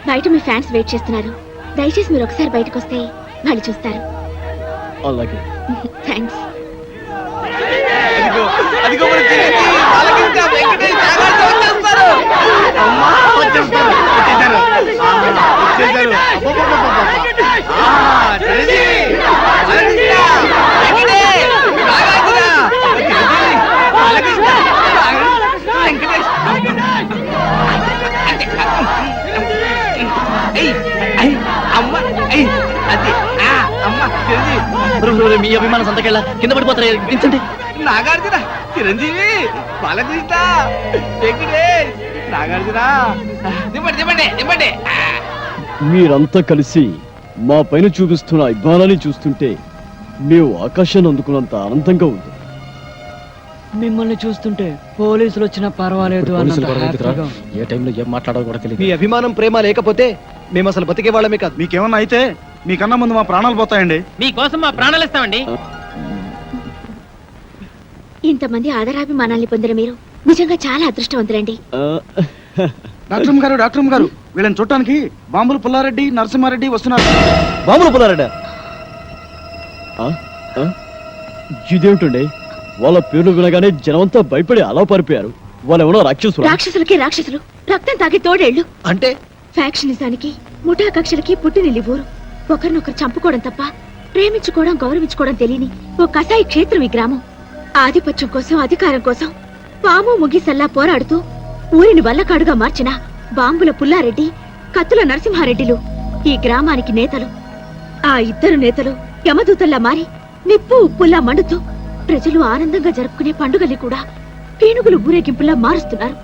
బయట మీ fans wait చేస్తున్నారు. దయచేసి మీరు ఒకసారి బయటకు వస్తే వాళ్ళు చూస్తారు. అలాగే. థ్యాంక్స్. మీ అభిమానం సంతకెళ్ళ కింద పడిపోతారు. విన్సెంట్, నాగార్జున, చిరంజీవి, బాలకృష్ణ, వెంకటేష్, నాగార్జున, దింపండి దింపండి దింపండి. మీరంతా కలిసి మా పైన చూపిస్తున్న అభిమానాన్ని చూస్తుంటే మేము ఆకాశాన్ని అందుకున్నంత ఆనందంగా ఉంది. మిమ్మల్ని చూస్తుంటే పోలీసులు వచ్చినా పర్వాలేదు ఏ టైంలో ఏం మాట్లాడాలో కూడా తెలియదు. మీ అభిమానం ప్రేమ లేకపోతే మేము అసలు బతికే వాళ్ళమే కాదు. మీకేమన్నా అయితే మీకన్నా ముందు మా ప్రాణాలు పోతాయండి. మీకోసం మా ప్రాణాలు ఇస్తామండి. ఇంతమంది ఆదరాభిమానాల్ని పొందిన మీరు నిజంగా చాలా అదృష్టవంతులండి. డాక్టర్ గారు వీళ్ళని చూడటానికి బాంబులు పుల్లారెడ్డి, నరసింహారెడ్డి వస్తున్నారు. బాంబులు పుల్లారెడ్డి ఇదేమిటండి? వాళ్ళ పేర్లు వినగానే జనమంతా భయపడి అలా పారిపోయారు. వాళ్ళు ఎవరో రాక్షసులు. రాక్షసులకి రాక్షసులు రక్తం తాగి తోడేళ్లు. అంటే ఫ్యాక్షనిజానికి, ముఠా కక్షలకి పుట్టినిల్లి ఊరు. ఒకరినొకరు చంపుకోవడం తప్ప ప్రేమించుకోవడం, గౌరవించుకోవడం తెలియని ఓ కసాయి క్షేత్రం ఈ గ్రామం. ఆధిపత్యం కోసం, అధికారం కోసం పాము ముగిసల్లా పోరాడుతూ ఊరిని వల్లకాడుగా మార్చిన బాంబుల పుల్లారెడ్డి, కత్తుల నరసింహారెడ్డిలు ఈ గ్రామానికి నేతలు. ఆ ఇద్దరు నేతలు యమదూతల్లా మారి నిప్పు ఉప్పుల్లా మండుతూ ప్రజలు ఆనందంగా జరుపుకునే పండుగల్ని కూడా పీనుగులు ఊరేగింపులా మారుస్తున్నారు.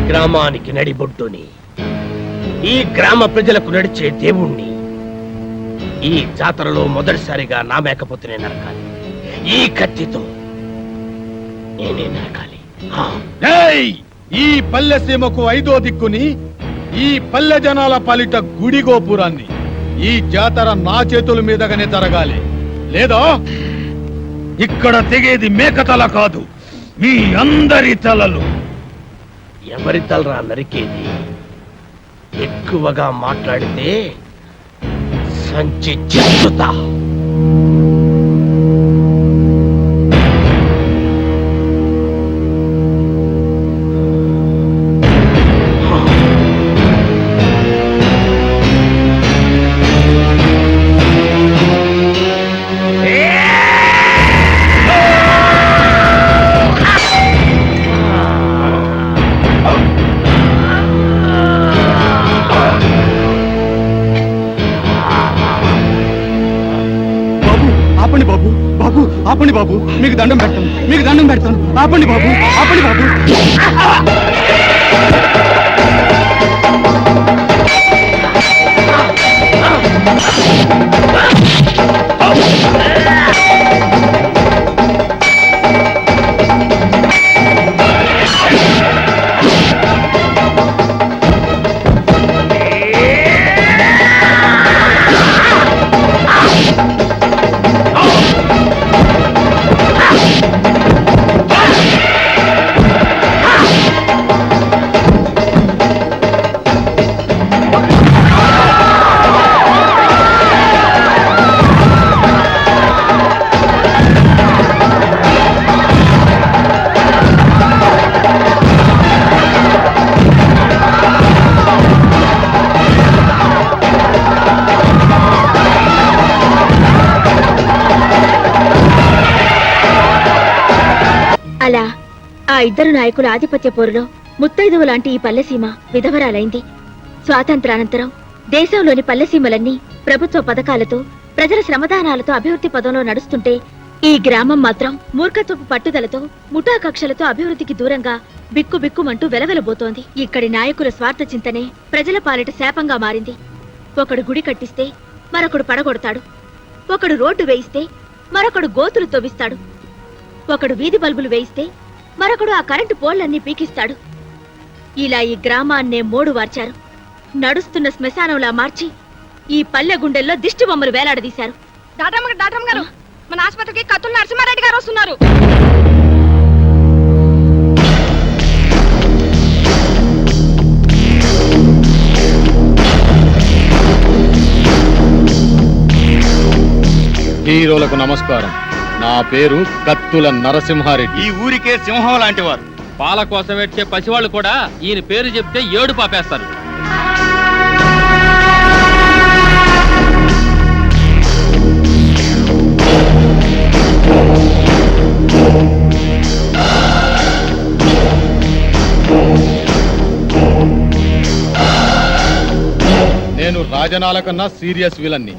గ్రామానికి నడిబొడ్డుని, ఈ గ్రామ ప్రజలకు నడిచే దేవుణ్ణి ఈ జాతరలో మొదటిసారిగా నా మేకపోతేనే నరకాలి. ఈ కత్తితో నేనే నరకాలి. ఈ పల్లె సీమకు 5వ దిక్కుని, ఈ పల్లె జనాల పాలిట గుడి గోపురాన్ని ఈ జాతర నా చేతుల మీదగానే జరగాలి, లేదా ఇక్కడ తెగేది మేకతల కాదు, మీ అందరి తలలు. ఎవరి తలరా నరికేది? ఎక్కువగా మాట్లాడితే సంచి చెత్తుతా. ఆపండి బాబు, బాబు ఆపండి బాబు, మీకు దండం పెడతాను, మీకు దండం పెడతాను, ఆపండి బాబు, ఆపండి బాబు. అలా ఆ ఇద్దరు నాయకుల ఆధిపత్య పోరులో ముత్తైదువు లాంటి ఈ పల్లెసీమ విధవరాలైంది. స్వాతంత్రానంతరం దేశంలోని పల్లెసీమలన్నీ ప్రభుత్వ పథకాలతో, ప్రజల శ్రమదానాలతో అభివృద్ధి పదంలో నడుస్తుంటే ఈ గ్రామం మాత్రం మూర్ఖత్వపు పట్టుదలతో, ముఠా కక్షలతో అభివృద్ధికి దూరంగా బిక్కుబిక్కుమంటూ వెలవెలబోతోంది. ఇక్కడి నాయకుల స్వార్థ చింతనే ప్రజల పాలిట శాపంగా మారింది. ఒకడు గుడి కట్టిస్తే మరొకడు పడగొడతాడు, ఒకడు రోడ్డు వేయిస్తే మరొకడు గోతులు తవ్విస్తాడు, ఒకడు వీధి బల్బులు వేయిస్తే మరొకడు ఆ కరెంటు పోళ్లన్నీ పీకిస్తాడు. ఇలా ఈ గ్రామాన్నే మోడు వార్చారు. నడుస్తున్న శ్మశానంలా మార్చి ఈ పల్లె గుండెల్లో దిష్టి బొమ్మలు వేలాడదీశారు. డాక్టర్ గారు, మన ఆసుపత్రికి కత్తుల నరసింహారెడ్డి గారు వస్తున్నారు. హీరోలకు నమస్కారం. నా పేరు కత్తుల నరసింహారెడ్డి. ఈ ఊరికే సింహం లాంటి వారు. పాల కోసం వచ్చే పసివాళ్ళు కూడా ఈయన పేరు చెప్తే ఏడు పాపేస్తారు. నేను రాజనాల కన్నా సీరియస్ విలన్ని.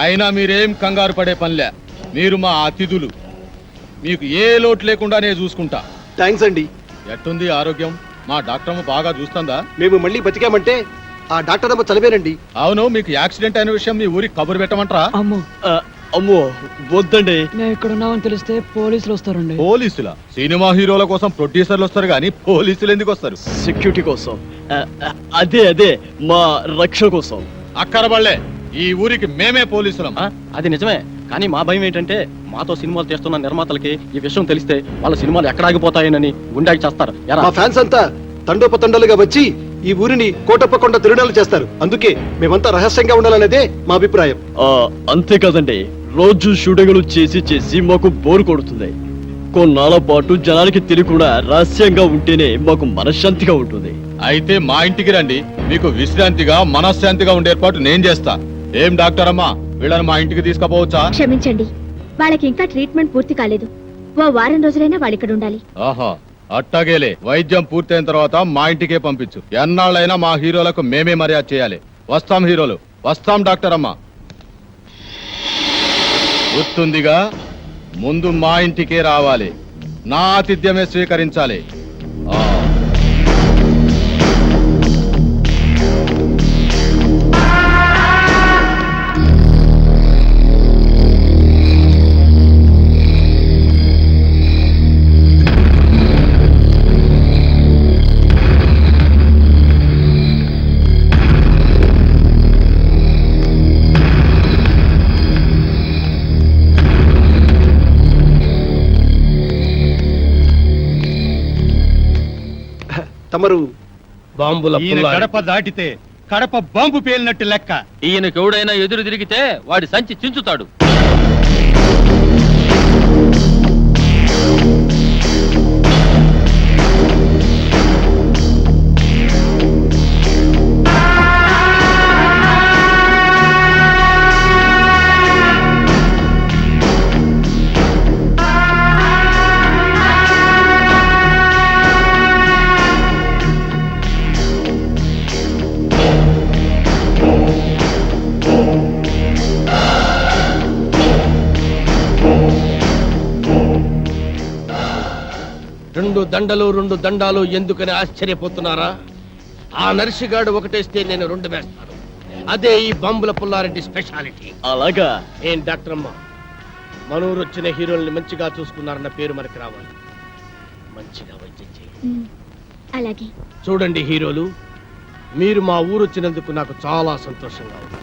అయినా మీరేం కంగారు పడే పనిలే. మీరు మా అతిథులు, మీకు ఏ లోటు లేకుండా నేను చూసుకుంటా. థ్యాంక్స్ అండి. ఎట్టుంది ఆరోగ్యం? మా డాక్టర్ బాగా చూస్తుందా? మేము మళ్ళీ బతికామంటే ఆ డాక్టర్ అమ్మ చదివేనండి. అవును, మీకు యాక్సిడెంట్ అయిన విషయం మీ ఊరికి కబురు పెట్టమంటారా? అమ్మో, అమ్మో వద్దండి. నేను ఇక్కడ ఉన్నామని తెలిస్తే పోలీసులు వస్తారండి. పోలీసుల? సినిమా హీరోల కోసం ప్రొడ్యూసర్లు వస్తారు కానీ పోలీసులు ఎందుకు వస్తారు? సెక్యూరిటీ కోసం. అదే మా రక్ష కోసం. అక్కరబళ్ళే, ఈ ఊరికి మేమే పోలీసులం. అది నిజమే, కానీ మా భయం ఏంటంటే మాతో సినిమాలు చేస్తున్న నిర్మాతలకి ఈ విషయం తెలిస్తే వాళ్ళ సినిమాలు ఎక్కడ ఆగిపోతాయని గుండాకి చేస్తారు. మా ఫ్యాన్స్ అంతా తండోపతండాలుగా వచ్చి ఈ ఊరిని కోటప్పకొండ తిరునాలు చేస్తారు. అందుకే మేమంతా రహస్యంగా ఉండాలనేదే మా అభిప్రాయం. అంతే కదండి, రోజు షూటింగ్లు చేసి మాకు బోరు కొడుతుంది. కొన్నాళ్ళ పాటు జనానికి తెలియకుండా రహస్యంగా ఉంటేనే మాకు మనశ్శాంతిగా ఉంటుంది. అయితే మా ఇంటికి రండి, మీకు విశ్రాంతిగా మనశ్శాంతిగా ఉండే ఏర్పాటు నేను చేస్తా. ఏం డాక్టర్ అమ్మా, వీళ్ళని మా ఇంటికి తీసుకుపోవచ్చా? క్షమించండి, వాళ్ళకి ఇంకా ట్రీట్మెంట్ పూర్తి కాలేదు. ఓ వారం రోజులైనా వాళ్ళు ఇక్కడ ఉండాలి. ఆహా, అట్టాగేలే. వైద్యం పూర్తయిన తర్వాత మా ఇంటికే పంపించు. ఎన్నాళ్ళైనా మా హీరోలకు మేమే మర్యాద చేయాలి. వస్తాం హీరోలు, వస్తాం డాక్టర్ అమ్మా. గుర్తుందిగా, ముందు మా ఇంటికే రావాలి, నా ఆతిథ్యమే స్వీకరించాలి. తమరు బాంబుల ఈయన పుల్లారెడ్డి. గడప దాటితే కడప బాంబు పేలినట్టు లెక్క. ఈయనకి ఎవడైనా ఎదురు తిరిగితే వాడి సంచి చించుతాడు. రెండు దండాలు ఎందుకని ఆశ్చర్యపోతున్నారా? ఆ నర్సిగాడు ఒకటేస్తే నేను రెండు వేస్తాను. అదే ఈ బాంబుల పుల్లారెడ్డి స్పెషాలిటీ. అలాగా ఏం డాక్టర్ అమ్మ, మనూరు వచ్చిన హీరోల్ని మంచిగా చూసుకున్నారన్న పేరు మనకి రావాలి. మంచిగా వైద్యం చేయండి. అలాగే. చూడండి హీరోలు, మీరు మా ఊరు వచ్చినందుకు నాకు చాలా సంతోషంగా ఉంది.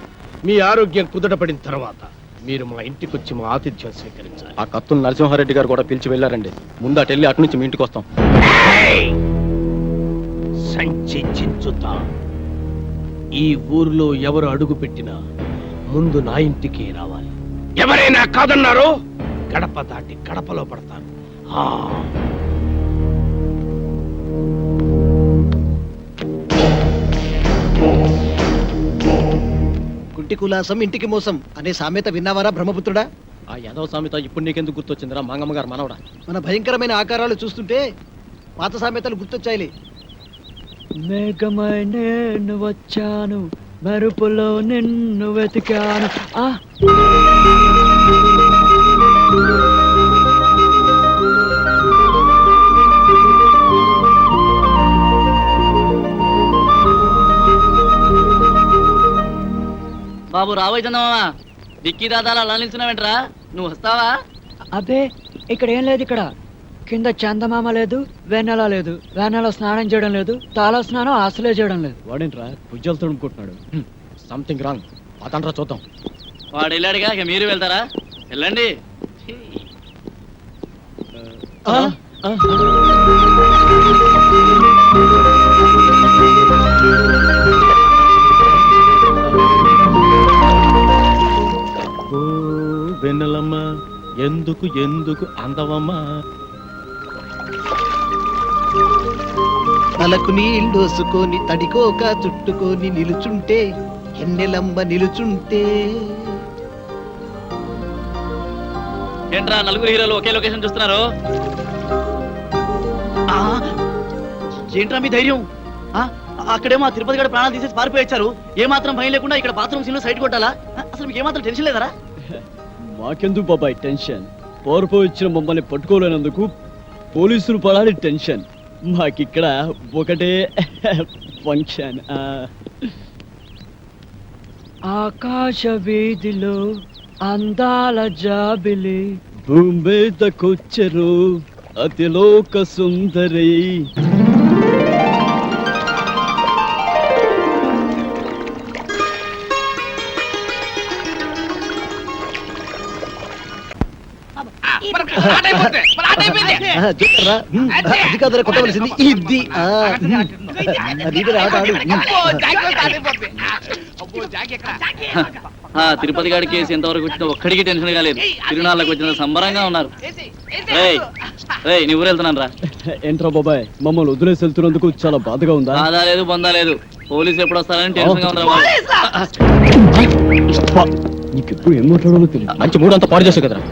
మీ ఆరోగ్యం కుదటపడిన తర్వాత మీరు మా ఇంటికి వచ్చి మా ఆతిథ్యం స్వీకరించాలి. ఆ కత్తులు నరసింహారెడ్డి గారు కూడా పిలిచి వెళ్ళారండి. ముందు అటు వెళ్ళి అటు నుంచి మీ ఇంటికి వస్తాం. సంచి చించుతా. ఈ ఊర్లో ఎవరు అడుగు పెట్టినా ముందు నా ఇంటికి రావాలి. ఎవరైనా కాదన్నారో గడప దాటి గడపలో పడతారు. ఆ కుంటి కులాసం ఇంటికి మోసం అనే సామెత విన్నావారా బ్రహ్మపుత్రుడా? ఆ యాదవ సామెత ఇప్పుడు నీకెందుకు గుర్తొచ్చిందిరా మంగమ్మ గారు మనవడా? మన భయంకరమైన ఆకారాలు చూస్తుంటే పాత సామెతలు గుర్తొచ్చాయిలే. మేఘమై నేను వచ్చాను, మెరుపులో నిన్ను వెతికాను. బాబు రాబోయే చందమామా, డిక్కీ దాదాలు అలా నిల్చున్నావేంట్రా? నువ్వు వస్తావా? అబ్బే ఇక్కడ ఏం లేదు. ఇక్కడ కింద చందమామ లేదు, వెన్నెల లేదు. వెన్నెల స్నానం చేయడం లేదు, తాళ స్నానం అసలే చేయడం లేదు. వాడేంట్రా భుజాలు తడుముకుంటున్నాడు? Something wrong. అతండ్రా చూద్దాం. వాడు వెళ్ళాడుగా, ఇక మీరు వెళ్తారా? వెళ్ళండి. ఓ వెన్నెలమ్మ, ఎందుకు ఎందుకు అందవమ్మా? తలకు నీళ్ళోసుకొని తడికోక చుట్టుకొని నిలుచుంటే ఎన్నెలంబ నిలుచుంటే. ఏంట్రా నలుగురు హీరోలు ఒకే లొకేషన్ చూస్తున్నారు? ఏంట్రా మీ ధైర్యం? అక్కడేమో తిరుపతి గడ ప్రాణాలు తీసేసి పారిపోయొచ్చారు. ఏమాత్రం భయం లేకుండా ఇక్కడ బాత్రూమ్ సీన్ లో సైడ్ కొట్టాలా? అసలు మీకు ఏమాత్రం టెన్షన్ లేదరా? మాకెందుకు బాబాయ్ టెన్షన్? పారిపోయి వచ్చిన మమ్మల్ని పట్టుకోలేనందుకు పోలీసులు పడాలి టెన్షన్. మాకిక్కడ ఒకటే ఫంక్షన్. ఆకాశ వీధిలో అందాల జాబిలి, భూమి మీదకొచ్చరు అతిలోక సుందరి. అది కాదురా కొట్టవలసింది ఇది. తిరుపతి గారి కేసు ఎంతవరకు వచ్చినా ఒక్కడికి టెన్షన్ కాలేదు. తిరునాళ్ళకి వచ్చిన సంబరంగా ఉన్నారు. నీ ఊరు వెళ్తున్నాను రా. ఏంట్రా బాబాయ్, మమ్మల్ని వదిలేసి వెళ్తున్నందుకు చాలా బాధగా ఉందా? బాధ లేదు, బొందా లేదు. పోలీసు ఎప్పుడు వస్తారని టెన్షన్ గా ఉన్నారు. నీకెప్పుడు ఏం మాట్లాడాలో తెలియదు. మంచి మూడు అంతా పాడు చేసావు కదరా.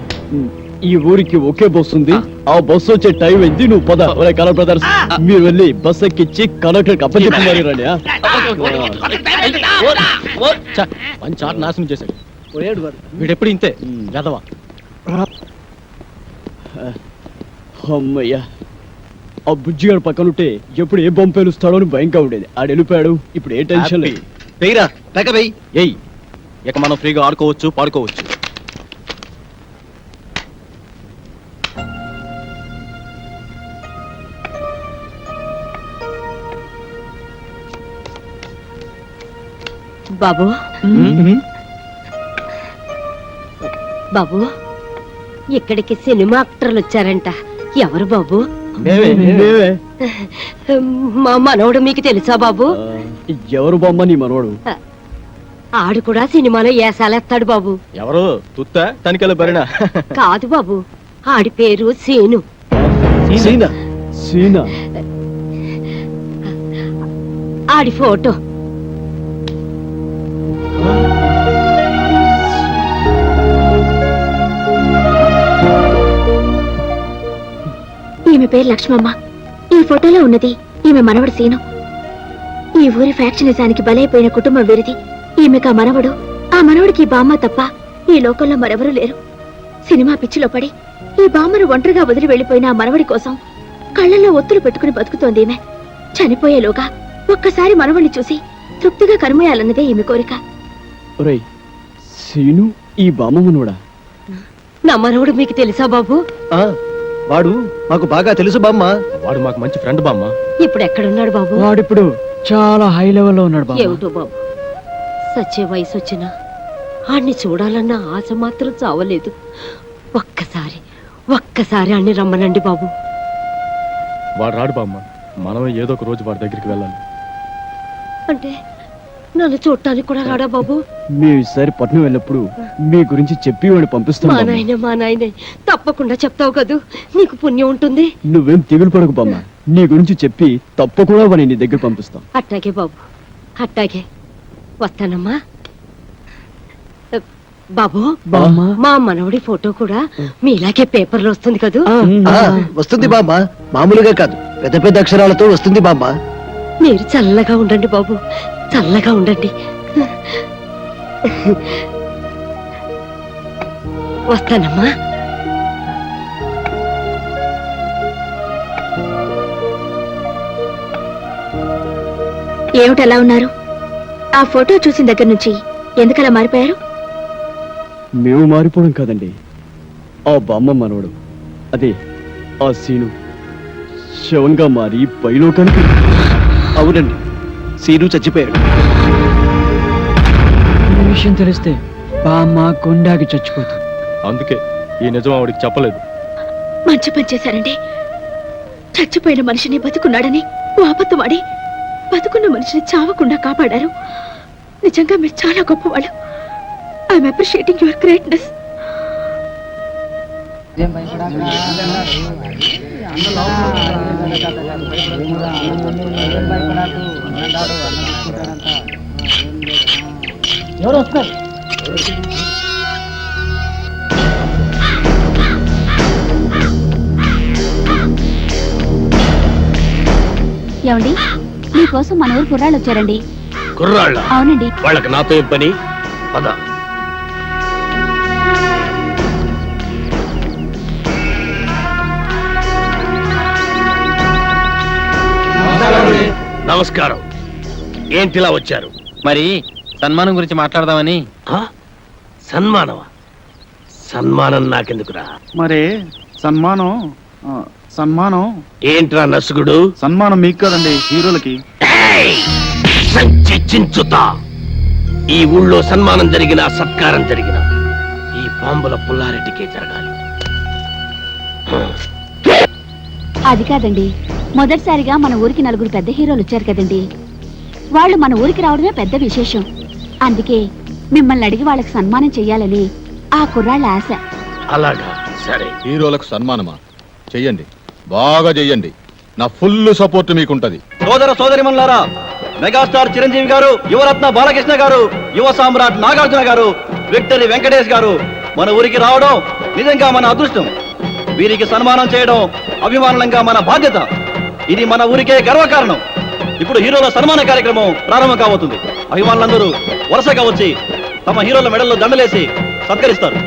ఈ ఊరికి ఒకే బస్సు ఉంది. ఆ బస్సు వచ్చే టైం అయింది. నువ్వు పద. కలర్ బ్రదర్స్, మీరు వెళ్ళి బస్ ఎక్కించి కండక్టర్ అప్పచెప్పి మరి రండి. మంచి ఆట నాశనం చేశాడు. వీడెప్పుడు ఇంతే యాదవ. అమ్మయ్యా, ఆ బుజ్జిగాడు పక్కనుంటే ఎప్పుడు ఏ బొమ్మ పేలుస్తాడో అని భయంగా ఉండేది. ఆడు వెళ్ళిపోయాడు. ఇప్పుడు ఏ టెన్షన్ లేదు. ఏయ్, ఇక మనం ఫ్రీగా ఆడుకోవచ్చు, పాడుకోవచ్చు. బాబు, బాబు, ఇక్కడికి సినిమా యాక్టర్లు వచ్చారంట. ఎవరు బాబు? మా మనవడు మీకు తెలుసా బాబు? ఎవరు బొమ్మ నీ మనోడు? ఆడు కూడా సినిమాలో ఏసాలేస్తాడు బాబు. ఎవరు తుత్త తనికెళ్ళ బరినా? కాదు బాబు, ఆడి పేరు సీను. సీనా? సీనా? ఆడి ఫోటో. ఈమె పేరు లక్ష్మమ్మ. ఈ ఫోటోలో ఉన్నది ఈమె మనవడు సీను. ఈ ఊరి ఫ్యాక్షనిజానికి బలైపోయిన కుటుంబం వీరిది. ఈమెకు ఆ మనవడు, ఆ మనవడికి బామ్మ తప్ప ఈ లోకంలో మరెవరూ లేరు. సినిమా పిచ్చిలో పడి ఈ బామ్మను ఒంటరిగా వదిలి వెళ్లిపోయిన ఆ మనవడి కోసం కళ్ళల్లో ఒత్తులు పెట్టుకుని బతుకుతోంది ఈమె. చనిపోయేలోగా ఒక్కసారి మనవడిని చూసి తృప్తిగా కరుమేయాలన్నదే ఈమె కోరిక. ఒరేయ్, సీను ఈ బామ్మ మనోడా? నా మనవడు మీకు తెలుసా బాబు? వాడు మాకు బాగా తెలుసు బామ్మ. వాడు మాకు మంచి ఫ్రెండ్ బామ్మ. ఇప్పుడు ఎక్కడున్నాడు బాబు? వాడిప్పుడు చాలా హై లెవెల్లో ఉన్నాడు బాబు. ఏమిటో బాబు, సచ్చే వయసు వచ్చినా ఆడిని చూడాలన్న ఆశ మాత్రం చావలేదు. ఒక్కసారి ఆడిని రమ్మనండి బాబు. వాడు రాడు బామ్మ, మనమే ఏదో ఒక రోజు వాడి దగ్గరికి వెళ్ళాలి. అంటే నన్ను చూడటానికి కూడా రాడా బాబు? మేము ఈసారి పట్నం వెళ్ళినప్పుడు మీ గురించి చెప్పి వాడిని పంపిస్తాం. మా నాయనే తప్పకుండా చెప్తావు కదూ, నీకు పుణ్యం ఉంటుంది. నువ్వేం తెగులు పడకు బామ్మ, నీ గురించి చెప్పి తప్పకుండా వాడిని నీ దగ్గర పంపిస్తాం. అట్టాగే బాబు, అట్టాగే. వస్తానమ్మా. బాబు, మా మనవడి ఫోటో కూడా మీలాగే పేపర్లో వస్తుంది కదూ? వస్తుంది బామ్మ, మామూలుగా కాదు, పెద్ద పెద్ద అక్షరాలతో వస్తుంది బామ్మ. మీరు చల్లగా ఉండండి బాబు, చల్లగా ఉండండి. వస్తానమ్మా. ఏమిటి ఎలా ఉన్నారు? ఆ ఫోటో చూసిన దగ్గర నుంచి ఎందుకలా మారిపోయారు? మేము మారిపోవడం కాదండి, ఆ బామ్మ మనవడు, అదే ఆ సీను శవంగా మారి పైలోకానికి. అవునండి, సీను చచ్చిపోయాడు. ఈ విషయం తెలిస్తే బామ్మ గుండాకి చచ్చిపోతుంది. అందుకే ఈ నిజం ఆవిడికి చెప్పలేదు. మంచి పని చేశారండి. చచ్చిపోయిన మనిషిని బతుకున్నాడని ఓ అబద్ధమాడి బతుకున్న మనిషిని చావకుండా కాపాడారు. నిజంగా మీరు చాలా గొప్పవాళ్ళు. I'm appreciating your greatness. ఎవరు వస్తారు? ఏమండి, మీకోసం మన ఊరు కుర్రాళ్ళు వచ్చారండి. కుర్రాళ్ళ? అవునండి. వాళ్ళకి నాతో ఏం పని? పద. నమస్కారం. ఏంటిలా వచ్చారు? మరి సన్మానం గురించి మాట్లాడదామని. సన్మానమా? సన్మానం నాకెందుకురా? మరి సన్మానం సన్మానం ఏంట్రా నసుగుడు? సన్మానం మీకు కదండి, హీరోలకి. సంచి చించుతా. ఈ ఊళ్ళో సన్మానం జరిగినా సత్కారం జరిగినా ఈ బాంబుల పుల్లారెడ్డికే జరగాలి. అది కాదండి, మొదటిసారిగా మన ఊరికి నలుగురు పెద్ద హీరోలు వచ్చారు కదండి. వాళ్ళు మన ఊరికి రావడమే పెద్ద విశేషం. అందుకే మిమ్మల్ని అడిగి వాళ్ళకి సన్మానం చెయ్యాలని ఆ కుర్రాళ్ళ ఆశ. అలాగా, సరే. హీరోలకు సన్మానమా? చెయ్యండి, బాగా చెయ్యండి. నా ఫుల్ సపోర్ట్ మీకుంటది. సోదర సోదరిమణులారా, మెగాస్టార్ చిరంజీవి గారు, యువరత్న బాలకృష్ణ గారు, యువ సామ్రాట్ నాగార్జున గారు, విక్టరీ వెంకటేష్ గారు మన ఊరికి రావడం నిజంగా మన అదృష్టం. వీరికి సన్మానం చేయడం అభిమానంగా మన బాధ్యత. ఇది మన ఊరికే గర్వకారణం. ఇప్పుడు హీరోల సన్మాన కార్యక్రమం ప్రారంభం కాబోతుంది. అభిమానులందరూ వరుసగా వచ్చి తమ హీరోల మెడల్లో దండలేసి సత్కరిస్తారు.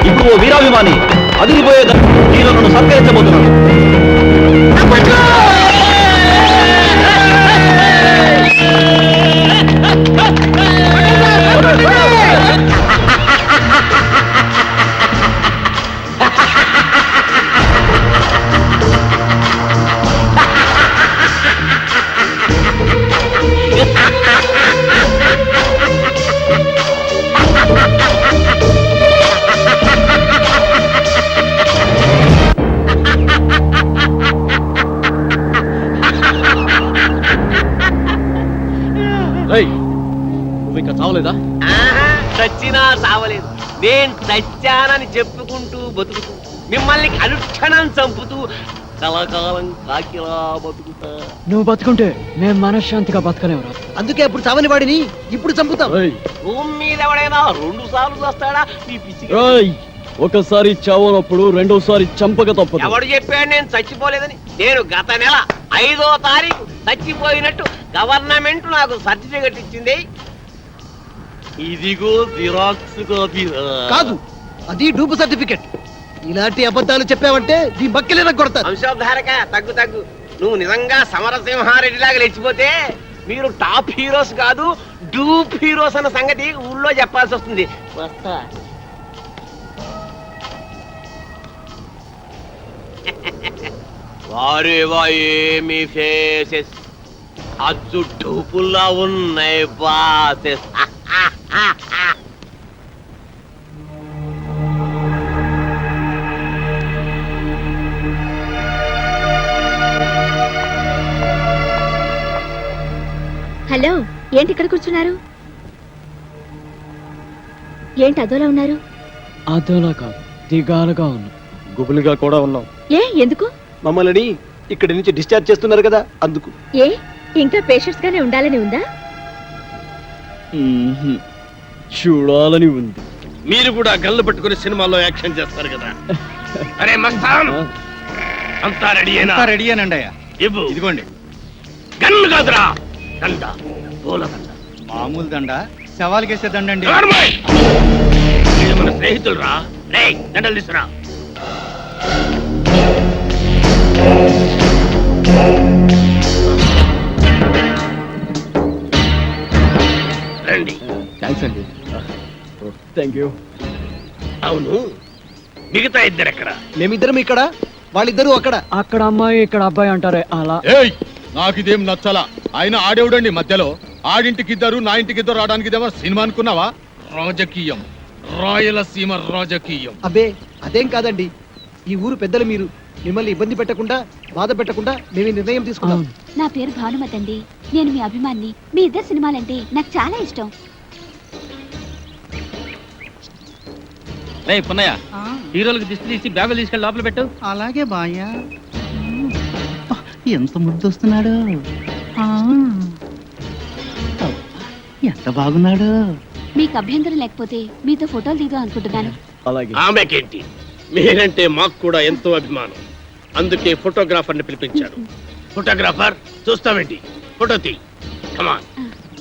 ఇప్పుడు ఓ వీరాభిమాని అదిరిపోయే హీరోలను సత్కరించబోతున్నాడు. చచ్చినా చావలేదు. నేను చచ్చానని చెప్పుకుంటూ బతుకుతూ మిమ్మల్ని అనుక్షణం చంపుతూ కలకాలం కాకిలా బతుకుతా. నువ్వు బతుకుంటే మేము మనశ్శాంతిగా బతకలేవురా. అందుకే అప్పుడు చావని వాడిని ఇప్పుడు చంపుతాం. భూమి మీద ఎవడైనా 2 సార్లు వస్తాడా ఈ పిచ్చి? ఒకసారి చావనప్పుడు రెండోసారి చంపక తప్పదు. ఎవడు చెప్పాడు నేను చచ్చిపోలేదని? నేను గత నెల 5వ తారీఖు చచ్చిపోయినట్టు గవర్నమెంట్ నాకు సర్టిఫికెట్ ఇచ్చింది. ఇదిగో జిరాక్స్ కాపీ. కాదు, అది డూపు సర్టిఫికెట్. ఇలాంటి అబద్ధాలు చెప్పావంటే నీ బక్కిలేన కొడతాను. వంశోద్ధారక తగ్గు తగ్గు. నువ్వు నిజంగా సమరసింహారెడ్డిలాగా లేచిపోతే మీరు టాప్ హీరోస్ కాదు డూప్ హీరోస్ అన్న సంగతి ఊళ్ళో చెప్పాల్సి వస్తుంది. వస్తా. వారేవా ఏమి ఫేసెస్, అచ్చు డూపుల్లా ఉన్నాయి బాసెస్. హలో, ఏంటి ఇక్కడ కూర్చున్నారు? ఏంటి అదోలా ఉన్నారు? అదోలా కాదు, దిగాలుగా ఉన్నా. గుబులుగా కూడా ఉన్నాం. ఏ ఎందుకు? మమ్మల్ని ఇక్కడి నుంచి డిశ్చార్జ్ చేస్తున్నారు కదా, అందుకు. ఏ ఇంకా పేషెంట్స్ గానే ఉండాలని ఉందా? చూడాలని ఉంది. మీరు కూడా గన్లు పట్టుకుని సినిమాలో యాక్షన్ చేస్తారు కదా. అరే మస్తాన్, అంతా రెడీ అయినా? రెడీ అయ్యా. ఇవ్వు. ఇదిగోండి. గన్ను కాదురా, దండ, పూల దండ. మామూలు దండ, సవాల్కేసే దండండి. వీళ్ళు మన స్నేహితులు రా. రే దండలు తీసురా. రండి. థ్యాంక్స్ అండి. Thank you. అవును, మిగతా ఇద్దరు ఎక్కడ? మేమిద్దరం ఇక్కడ, వాళ్ళిద్దరూ అక్కడ. అక్కడ అమ్మాయి ఇక్కడ అబ్బాయి అంటారే అలా. ఏయ్, నాకిదేం నచ్చలా. ఆయన ఆడేవుడండి మధ్యలో. ఆడింటికిద్దరు నా ఇంటికిద్దరు రావడానికి ఇదేమో సినిమా అనుకున్నావా? రాజకీయం, రాయలసీమ రాజకీయం. అబ్బే అదేం కాదండి. ఈ ఊరు పెద్దలు మీరు. మిమ్మల్ని ఇబ్బంది పెట్టకుండా, బాధ పెట్టకుండా మేము ఈ నిర్ణయం తీసుకున్నాం. నా పేరు భానుమతి అండి. నేను మీ అభిమాన్ని. మీ ఇద్దరు సినిమాలంటే నాకు చాలా ఇష్టం. రే పున్నయ్య, హీరోలకు దిష్టి తీసి బ్యాగులు తీసుకెళ్ళి లోపల పెట్టు. అలాగే బాయ్యా. ఎంత ముద్దొస్తున్నాడు, ఎంత బాగున్నాడు. మీకు అభ్యంతరం లేకపోతే మీతో ఫోటోలు దిగుదాం అనుకుంటున్నాను. అలాగే. ఆమెకేంటి, మీరంటే మాకు కూడా ఎంతో అభిమానం. అందుకే ఫోటోగ్రాఫర్ ని పిలిపించారు. ఫోటోగ్రాఫర్, చూస్తావేంటి? ఫోటో తీ. కమాన్.